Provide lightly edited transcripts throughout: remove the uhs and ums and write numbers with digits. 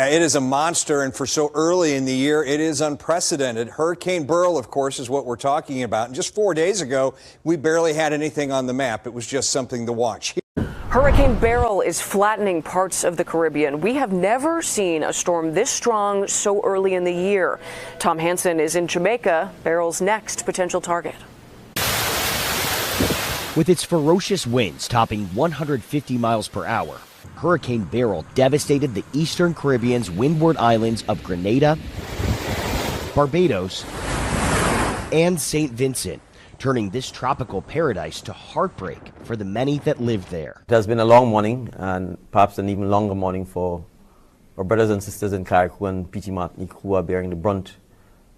Yeah, it is a monster, and for so early in the year, it is unprecedented. Hurricane Beryl, of course, is what we're talking about. And just 4 days ago, we barely had anything on the map. It was just something to watch. Hurricane Beryl is flattening parts of the Caribbean. We have never seen a storm this strong so early in the year. Tom Hansen is in Jamaica, Beryl's next potential target. With its ferocious winds topping 150 miles per hour, Hurricane Beryl devastated the eastern Caribbean's windward islands of Grenada, Barbados, and St. Vincent, turning this tropical paradise to heartbreak for the many that lived there. It has been a long morning, and perhaps an even longer morning for our brothers and sisters in Carriacou and PT Martinique who are bearing the brunt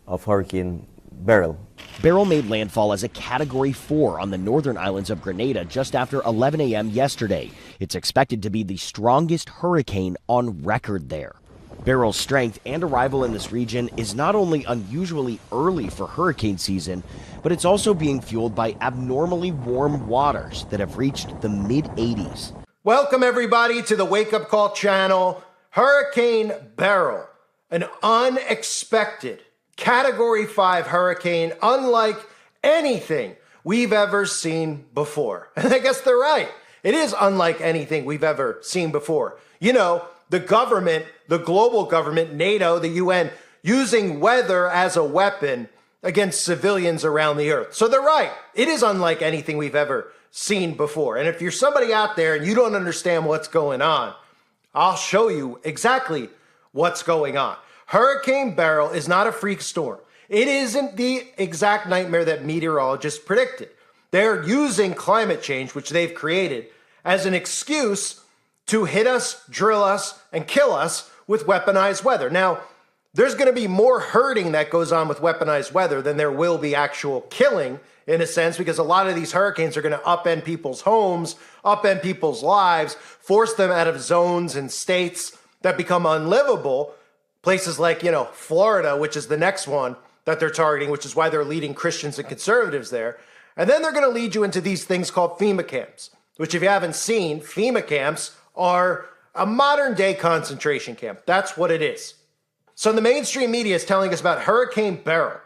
of Hurricane Beryl. Beryl made landfall as a Category 4 on the northern islands of Grenada just after 11 a.m. yesterday. It's expected to be the strongest hurricane on record there. Beryl's strength and arrival in this region is not only unusually early for hurricane season, but it's also being fueled by abnormally warm waters that have reached the mid-80s. Welcome everybody to the Wake Up Call channel. Hurricane Beryl, an unexpected Category 5 hurricane unlike anything we've ever seen before. And I guess they're right. It is unlike anything we've ever seen before. You know, the government, the global government, NATO, the UN, using weather as a weapon against civilians around the earth. So they're right. It is unlike anything we've ever seen before. And if you're somebody out there and you don't understand what's going on, I'll show you exactly what's going on. Hurricane Beryl is not a freak storm. It isn't the exact nightmare that meteorologists predicted. They're using climate change, which they've created, as an excuse to hit us, drill us, and kill us with weaponized weather. Now, there's going to be more hurting that goes on with weaponized weather than there will be actual killing, in a sense, because a lot of these hurricanes are going to upend people's homes, upend people's lives, force them out of zones and states that become unlivable. Places like, Florida, which is the next one that they're targeting, which is why they're leading Christians and conservatives there. And then they're going to lead you into these things called FEMA camps, which if you haven't seen, FEMA camps are a modern day concentration camp. That's what it is. So the mainstream media is telling us about Hurricane Beryl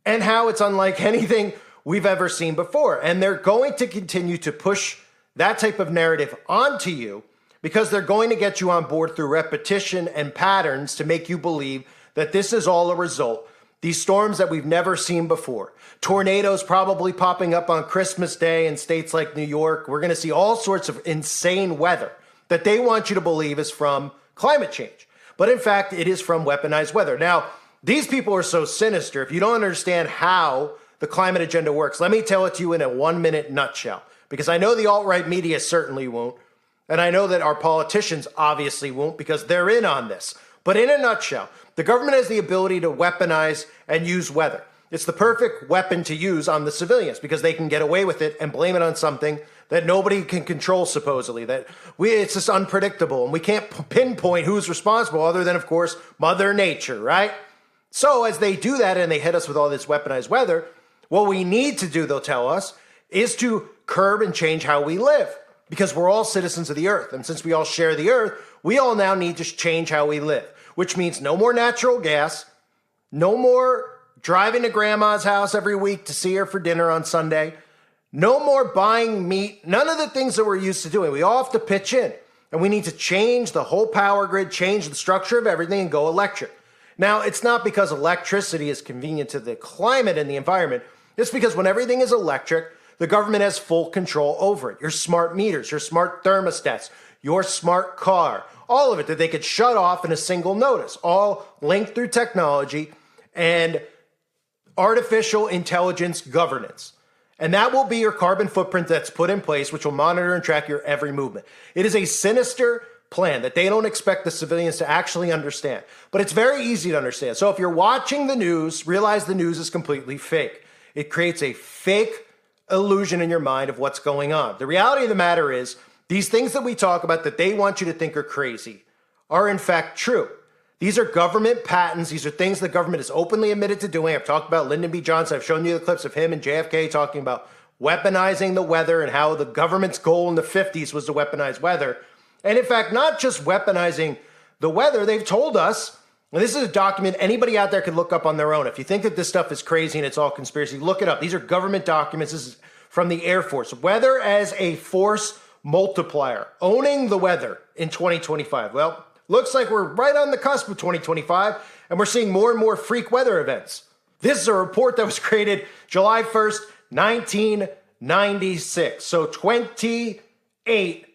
and how it's unlike anything we've ever seen before. And they're going to continue to push that type of narrative onto you because they're going to get you on board through repetition and patterns to make you believe that this is all a result. These storms that we've never seen before. Tornadoes probably popping up on Christmas Day in states like New York. We're going to see all sorts of insane weather that they want you to believe is from climate change. But in fact, it is from weaponized weather. Now, these people are so sinister. If you don't understand how the climate agenda works, let me tell it to you in a 1-minute nutshell, because I know the alt-right media certainly won't. And I know that our politicians obviously won't because they're in on this. But in a nutshell, the government has the ability to weaponize and use weather. It's the perfect weapon to use on the civilians because they can get away with it and blame it on something that nobody can control, supposedly. It's just unpredictable and we can't pinpoint who's responsible other than, of course, Mother Nature, right? So as they do that and they hit us with all this weaponized weather, what we need to do, they'll tell us, is to curb and change how we live. Because we're all citizens of the earth. And since we all share the earth, we all now need to change how we live, which means no more natural gas, no more driving to grandma's house every week to see her for dinner on Sunday, no more buying meat, none of the things that we're used to doing. We all have to pitch in, and we need to change the whole power grid, change the structure of everything, and go electric. Now, it's not because electricity is convenient to the climate and the environment. It's because when everything is electric, the government has full control over it. Your smart meters, your smart thermostats, your smart car, all of it that they could shut off in a single notice, all linked through technology and artificial intelligence governance. And that will be your carbon footprint that's put in place, which will monitor and track your every movement. It is a sinister plan that they don't expect the civilians to actually understand. But it's very easy to understand. So if you're watching the news, realize the news is completely fake. It creates a fake illusion in your mind of what's going on. The reality of the matter is these things that we talk about that they want you to think are crazy are in fact true. These are government patents. These are things the government is openly admitted to doing. I've talked about Lyndon B. Johnson. I've shown you the clips of him and JFK talking about weaponizing the weather and how the government's goal in the 50s was to weaponize weather. And in fact, not just weaponizing the weather, they've told us, and this is a document anybody out there can look up on their own. If you think that this stuff is crazy and it's all conspiracy, look it up. These are government documents. This is from the Air Force. Weather as a force multiplier, owning the weather in 2025. Well, looks like we're right on the cusp of 2025, and we're seeing more and more freak weather events. This is a report that was created July 1st, 1996. So 28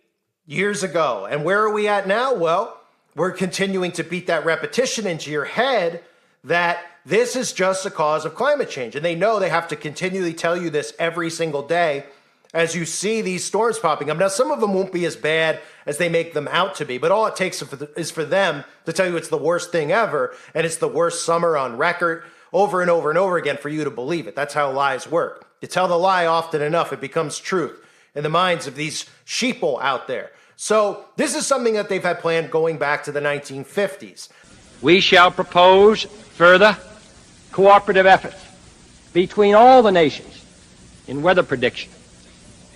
years ago. And where are we at now? Well, we're continuing to beat that repetition into your head that this is just a cause of climate change. And they know they have to continually tell you this every single day as you see these storms popping up. Now, some of them won't be as bad as they make them out to be, but all it takes is for them to tell you it's the worst thing ever and it's the worst summer on record over and over and over again for you to believe it. That's how lies work. You tell the lie often enough, it becomes truth in the minds of these sheeple out there. So this is something that they've had planned going back to the 1950s. We shall propose further cooperative efforts between all the nations in weather prediction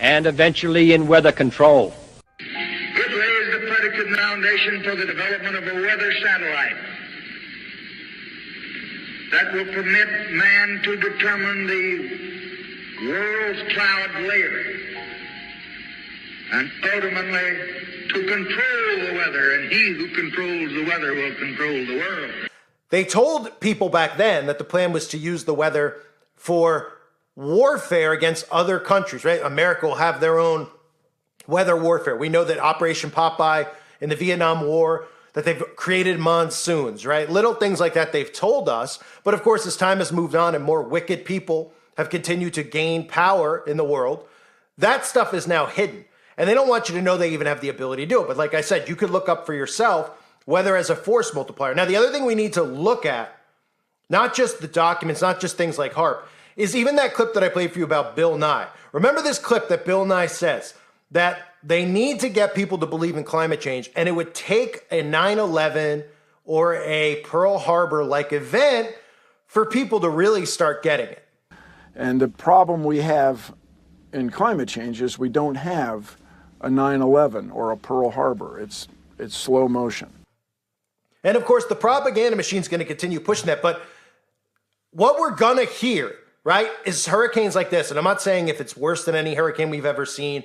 and eventually in weather control. It lays the predicate foundation for the development of a weather satellite that will permit man to determine the world's cloud layer and ultimately to control the weather, and he who controls the weather will control the world. They told people back then that the plan was to use the weather for warfare against other countries, right? America will have their own weather warfare. We know that Operation Popeye in the Vietnam War, that they've created monsoons, right? Little things like that they've told us. But of course, as time has moved on and more wicked people have continued to gain power in the world, that stuff is now hidden. And they don't want you to know they even have the ability to do it. But like I said, you could look up for yourself weather as a force multiplier. Now, the other thing we need to look at, not just the documents, not just things like HAARP, is even that clip that I played for you about Bill Nye. Remember this clip that Bill Nye says that they need to get people to believe in climate change, and it would take a 9/11 or a Pearl Harbor-like event for people to really start getting it. And the problem we have in climate change is we don't have a 9/11 or a Pearl Harbor. It's slow motion. And of course, the propaganda machine's going to continue pushing that. But what we're going to hear, right, is hurricanes like this. And I'm not saying if it's worse than any hurricane we've ever seen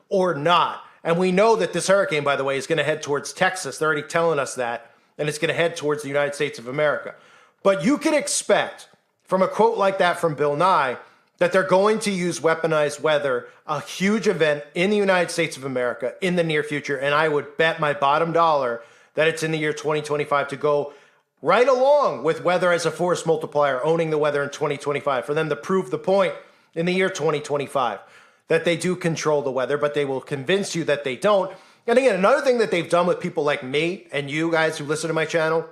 or not. And we know that this hurricane, by the way, is going to head towards Texas. They're already telling us that. And it's going to head towards the United States of America. But you can expect from a quote like that from Bill Nye that they're going to use weaponized weather, a huge event in the United States of America in the near future. And I would bet my bottom dollar that it's in the year 2025 to go right along with weather as a force multiplier, owning the weather in 2025, for them to prove the point in the year 2025 that they do control the weather, but they will convince you that they don't. And again, another thing that they've done with people like me and you guys who listen to my channel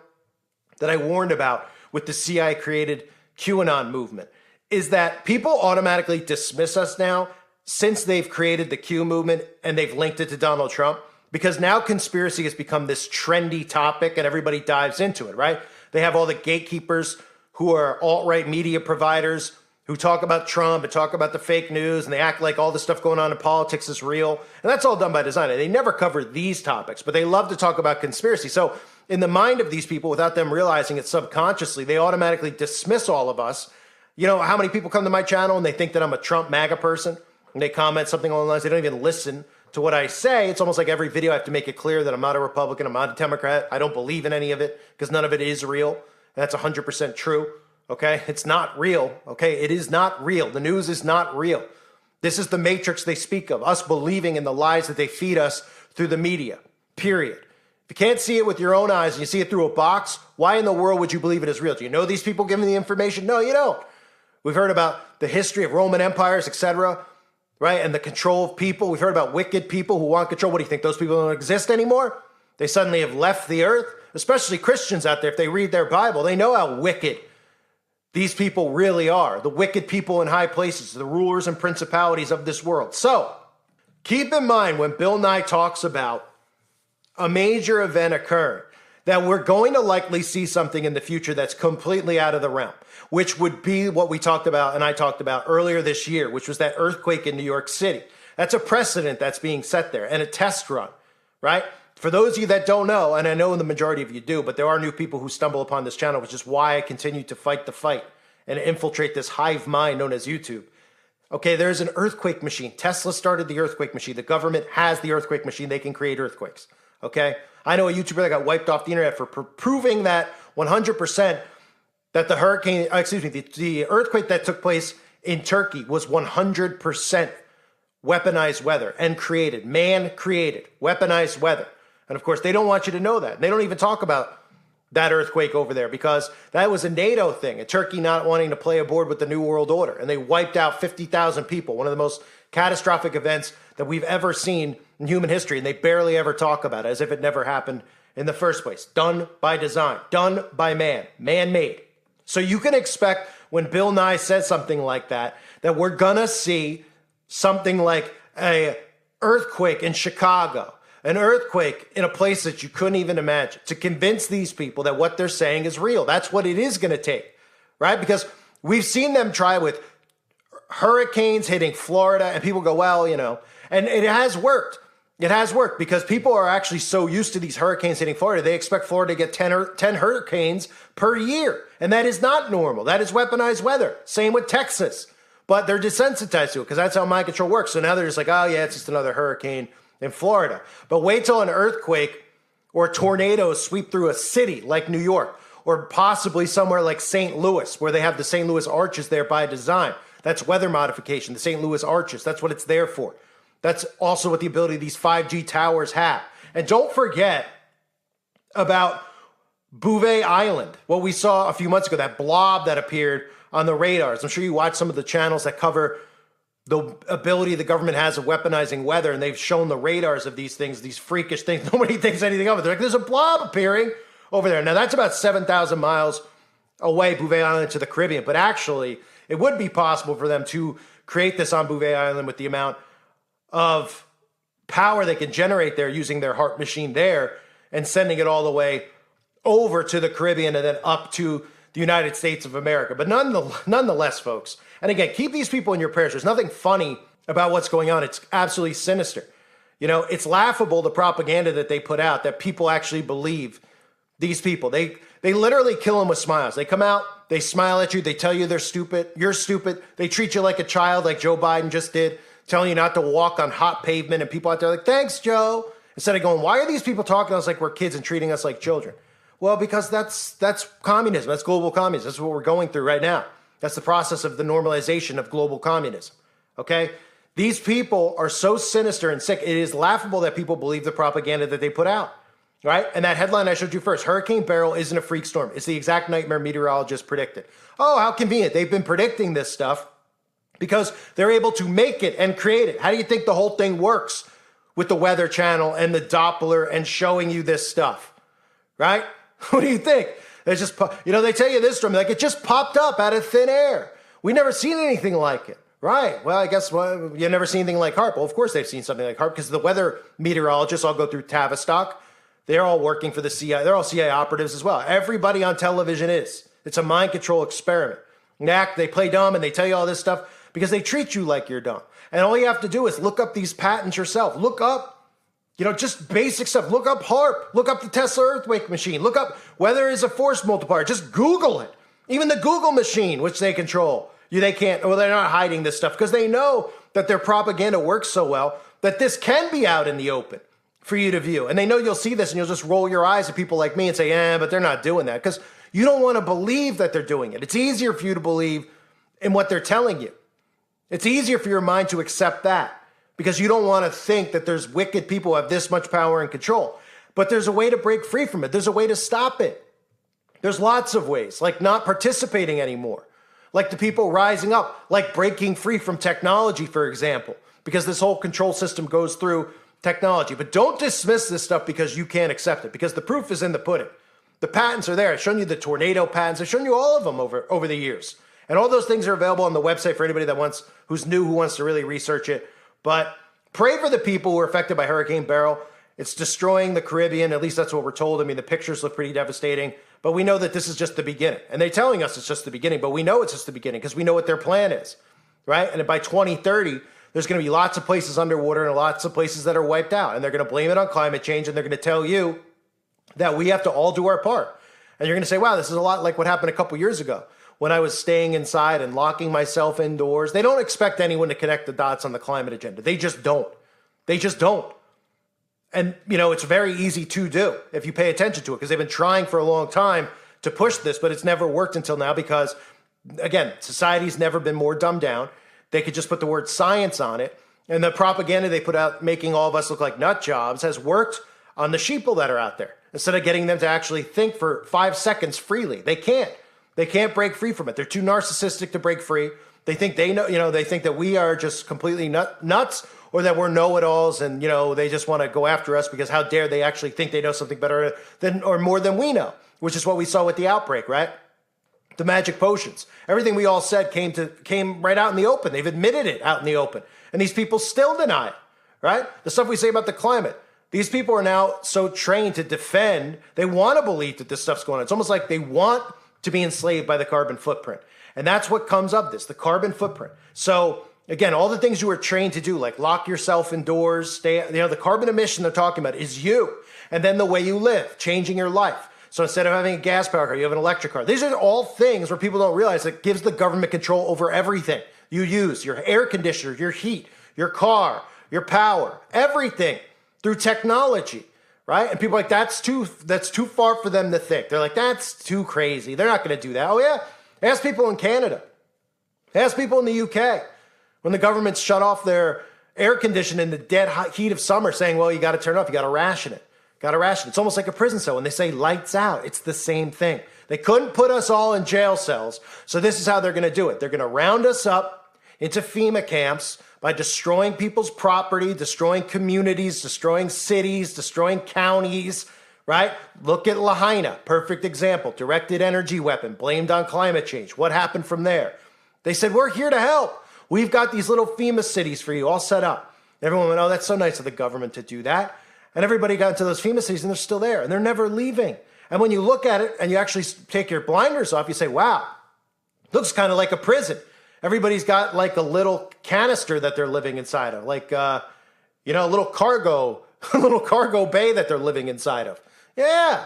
that I warned about with the CIA-created QAnon movement is that people automatically dismiss us now since they've created the Q movement and they've linked it to Donald Trump, because now conspiracy has become this trendy topic and everybody dives into it, right? They have all the gatekeepers who are alt-right media providers who talk about Trump and talk about the fake news, and they act like all the stuff going on in politics is real. And that's all done by design. And they never cover these topics, but they love to talk about conspiracy. So in the mind of these people, without them realizing it subconsciously, they automatically dismiss all of us. You know how many people come to my channel and they think that I'm a Trump MAGA person? And they comment something along the lines, they don't even listen to what I say. It's almost like every video I have to make it clear that I'm not a Republican, I'm not a Democrat, I don't believe in any of it, because none of it is real. And that's 100% true, okay? It's not real, okay? It is not real. The news is not real. This is the matrix they speak of, us believing in the lies that they feed us through the media, period. If you can't see it with your own eyes and you see it through a box, why in the world would you believe it is real? Do you know these people giving the information? No, you don't. We've heard about the history of Roman empires, etc., right? And the control of people. We've heard about wicked people who want control. What do you think? Those people don't exist anymore? They suddenly have left the earth, especially Christians out there. If they read their Bible, they know how wicked these people really are. The wicked people in high places, the rulers and principalities of this world. So keep in mind when Bill Nye talks about a major event occurring, that we're going to likely see something in the future that's completely out of the realm, which would be what we talked about and I talked about earlier this year, which was that earthquake in New York City. That's a precedent that's being set there and a test run, right? For those of you that don't know, and I know the majority of you do, but there are new people who stumble upon this channel, which is why I continue to fight the fight and infiltrate this hive mind known as YouTube. Okay, there's an earthquake machine. Tesla started the earthquake machine. The government has the earthquake machine. They can create earthquakes. Okay? I know a YouTuber that got wiped off the internet for proving that 100% that the the earthquake that took place in Turkey was 100% weaponized weather and created, man-created, weaponized weather. And of course, they don't want you to know that. They don't even talk about that earthquake over there because that was a NATO thing, a Turkey not wanting to play aboard with the New World Order. And they wiped out 50,000 people, one of the most catastrophic events that we've ever seen in human history. And they barely ever talk about it as if it never happened in the first place. Done by design, done by man, man-made. So you can expect when Bill Nye says something like that, that we're gonna see something like a earthquake in Chicago, an earthquake in a place that you couldn't even imagine to convince these people that what they're saying is real. That's what it is going to take, right? Because we've seen them try with hurricanes hitting Florida and people go, well, you know, and it has worked. It has worked because people are actually so used to these hurricanes hitting Florida. They expect Florida to get 10 hurricanes per year. And that is not normal. That is weaponized weather. Same with Texas. But they're desensitized to it because that's how mind control works. So now they're just like, oh yeah, it's just another hurricane in Florida. But wait till an earthquake or tornadoes sweep through a city like New York or possibly somewhere like St. Louis where they have the St. Louis Arches there by design. That's weather modification, the St. Louis Arches. That's what it's there for. That's also what the ability these 5G towers have. And don't forget about Bouvet Island, what we saw a few months ago, that blob that appeared on the radars. I'm sure you watch some of the channels that cover the ability the government has of weaponizing weather, and they've shown the radars of these things, these freakish things. Nobody thinks anything of it. They're like, there's a blob appearing over there. Now, that's about 7,000 miles away, Bouvet Island, to the Caribbean. But actually, it would be possible for them to create this on Bouvet Island with the amount of power they can generate there using their HAARP machine there and sending it all the way over to the Caribbean and then up to the United States of America. But nonetheless, folks, and again, keep these people in your prayers. There's nothing funny about what's going on. It's absolutely sinister. You know, it's laughable, the propaganda that they put out, that people actually believe these people. They literally kill them with smiles. They come out, they smile at you, they tell you they're stupid, you're stupid. They treat you like a child, like Joe Biden just did, telling you not to walk on hot pavement, and people out there are like, thanks, Joe. Instead of going, why are these people talking to us like we're kids and treating us like children? Well, because that's communism. That's global communism. That's what we're going through right now. That's the process of the normalization of global communism. Okay? These people are so sinister and sick. It is laughable that people believe the propaganda that they put out. Right? And that headline I showed you first, Hurricane Beryl isn't a freak storm. It's the exact nightmare meteorologists predicted. Oh, how convenient. They've been predicting this stuff because they're able to make it and create it. How do you think the whole thing works with the Weather Channel and the Doppler and showing you this stuff? Right? What do you think? It's just, they tell you this storm, like it just popped up out of thin air. We never seen anything like it. Right. Well, I guess you've never seen anything like HAARP. Well, of course they've seen something like HAARP because the weather meteorologists all go through Tavistock. They're all working for the CIA. They're all CIA operatives as well. Everybody on television is. It's a mind control experiment. They play dumb and they tell you all this stuff because they treat you like you're dumb. And all you have to do is look up these patents yourself. Look up, just basic stuff. Look up HAARP. Look up the Tesla earthquake machine. Look up weather is a force multiplier. Just Google it. Even the Google machine, which they control, they can't, well, they're not hiding this stuff because they know that their propaganda works so well that this can be out in the open for you to view. And they know you'll see this and you'll just roll your eyes at people like me and say, but they're not doing that because you don't want to believe that they're doing it. It's easier for you to believe in what they're telling you. It's easier for your mind to accept that because you don't want to think that there's wicked people who have this much power and control. But there's a way to break free from it. There's a way to stop it. There's lots of ways, like not participating anymore, like the people rising up, like breaking free from technology, for example, because this whole control system goes through technology. But don't dismiss this stuff because you can't accept it, because the proof is in the pudding. The patents are there. I've shown you the tornado patents. I've shown you all of them over the years. And all those things are available on the website for anybody who's new, who wants to really research it. But pray for the people who are affected by Hurricane Beryl. It's destroying the Caribbean. At least that's what we're told. I mean, the pictures look pretty devastating. But we know that this is just the beginning. And they're telling us it's just the beginning. But we know it's just the beginning because we know what their plan is, right? And by 2030, there's going to be lots of places underwater and lots of places that are wiped out. And they're going to blame it on climate change, and they're going to tell you that we have to all do our part. And you're going to say, wow, this is a lot like what happened a couple years ago when I was staying inside and locking myself indoors. They don't expect anyone to connect the dots on the climate agenda. They just don't. They just don't. And, it's very easy to do if you pay attention to it, because they've been trying for a long time to push this, but it's never worked until now because, again, society's never been more dumbed down. They could just put the word science on it. And the propaganda they put out making all of us look like nut jobs has worked on the sheeple that are out there. Instead of getting them to actually think for 5 seconds freely. They can't. They can't break free from it. They're too narcissistic to break free. They think they know, they think that we are just completely nuts, or that we're know-it-alls, and, they just want to go after us because how dare they actually think they know something better than or more than we know, which is what we saw with the outbreak, right? The magic potions. Everything we all said came right out in the open. They've admitted it out in the open. And these people still deny it, right? The stuff we say about the climate. These people are now so trained to defend, they want to believe that this stuff's going on. It's almost like they want to be enslaved by the carbon footprint. And that's what comes of this, the carbon footprint. So again, all the things you were trained to do, like lock yourself indoors, the carbon emission they're talking about is you. And then the way you live, changing your life. So instead of having a gas powered car, you have an electric car. These are all things where people don't realize that gives the government control over everything you use, your air conditioner, your heat, your car, your power, everything through technology, right? And people are like, that's too far for them to think. They're like, that's too crazy. They're not going to do that. Oh yeah. Ask people in Canada. Ask people in the UK. When the government's shut off their air conditioning in the dead heat of summer, saying, well, you got to turn it off, you got to ration it. Got to ration it. It's almost like a prison cell. When they say lights out, it's the same thing. They couldn't put us all in jail cells, so this is how they're going to do it. They're going to round us up into FEMA camps by destroying people's property, destroying communities, destroying cities, destroying counties, right? Look at Lahaina, perfect example. Directed energy weapon, blamed on climate change. What happened from there? They said, we're here to help. We've got these little FEMA cities for you all set up. Everyone went, oh, that's so nice of the government to do that. And everybody got into those FEMA cities and they're still there and they're never leaving. And when you look at it and you actually take your blinders off, you say, wow, looks kind of like a prison. Everybody's got like a little canister that they're living inside of, like, a little cargo bay that they're living inside of. Yeah,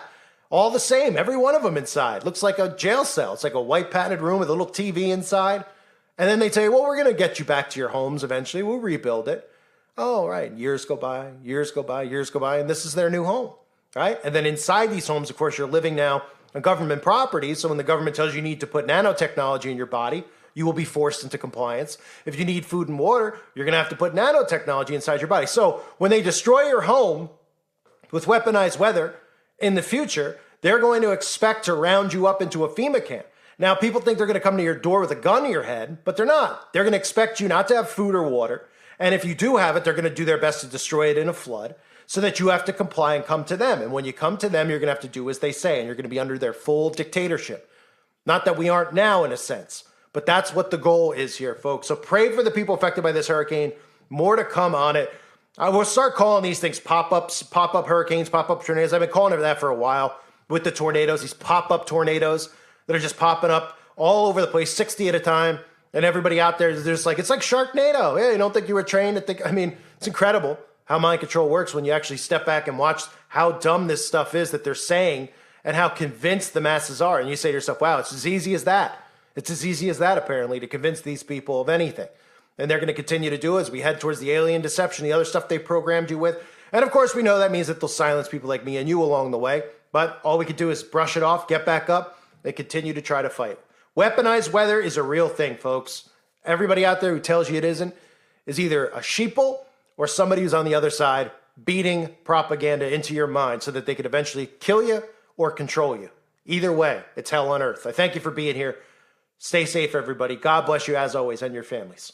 all the same, every one of them inside. Looks like a jail cell. It's like a white padded room with a little TV inside. And then they tell you, well, we're going to get you back to your homes eventually. We'll rebuild it. Oh, right. Years go by, and this is their new home, right? And then inside these homes, of course, you're living now on government property. So when the government tells you need to put nanotechnology in your body, you will be forced into compliance. If you need food and water, you're going to have to put nanotechnology inside your body. So when they destroy your home with weaponized weather in the future, they're going to expect to round you up into a FEMA camp. Now, people think they're going to come to your door with a gun to your head, but they're not. They're going to expect you not to have food or water. And if you do have it, they're going to do their best to destroy it in a flood so that you have to comply and come to them. And when you come to them, you're going to have to do as they say, and you're going to be under their full dictatorship. Not that we aren't now in a sense, but that's what the goal is here, folks. So pray for the people affected by this hurricane. More to come on it. I will start calling these things pop-ups, pop-up hurricanes, pop-up tornadoes. I've been calling it that for a while with the tornadoes, these pop-up tornadoes that are just popping up all over the place, 60 at a time. And everybody out there is just like, it's like Sharknado. Yeah, you don't think you were trained to think. I mean, it's incredible how mind control works when you actually step back and watch how dumb this stuff is that they're saying and how convinced the masses are. And you say to yourself, wow, it's as easy as that. It's as easy as that, apparently, to convince these people of anything. And they're going to continue to do as we head towards the alien deception, the other stuff they programmed you with. And of course, we know that means that they'll silence people like me and you along the way. But all we can do is brush it off, get back up, and continue to try to fight. Weaponized weather is a real thing, folks. Everybody out there who tells you it isn't is either a sheeple or somebody who's on the other side beating propaganda into your mind so that they could eventually kill you or control you. Either way, it's hell on earth. I thank you for being here. Stay safe, everybody. God bless you as always and your families.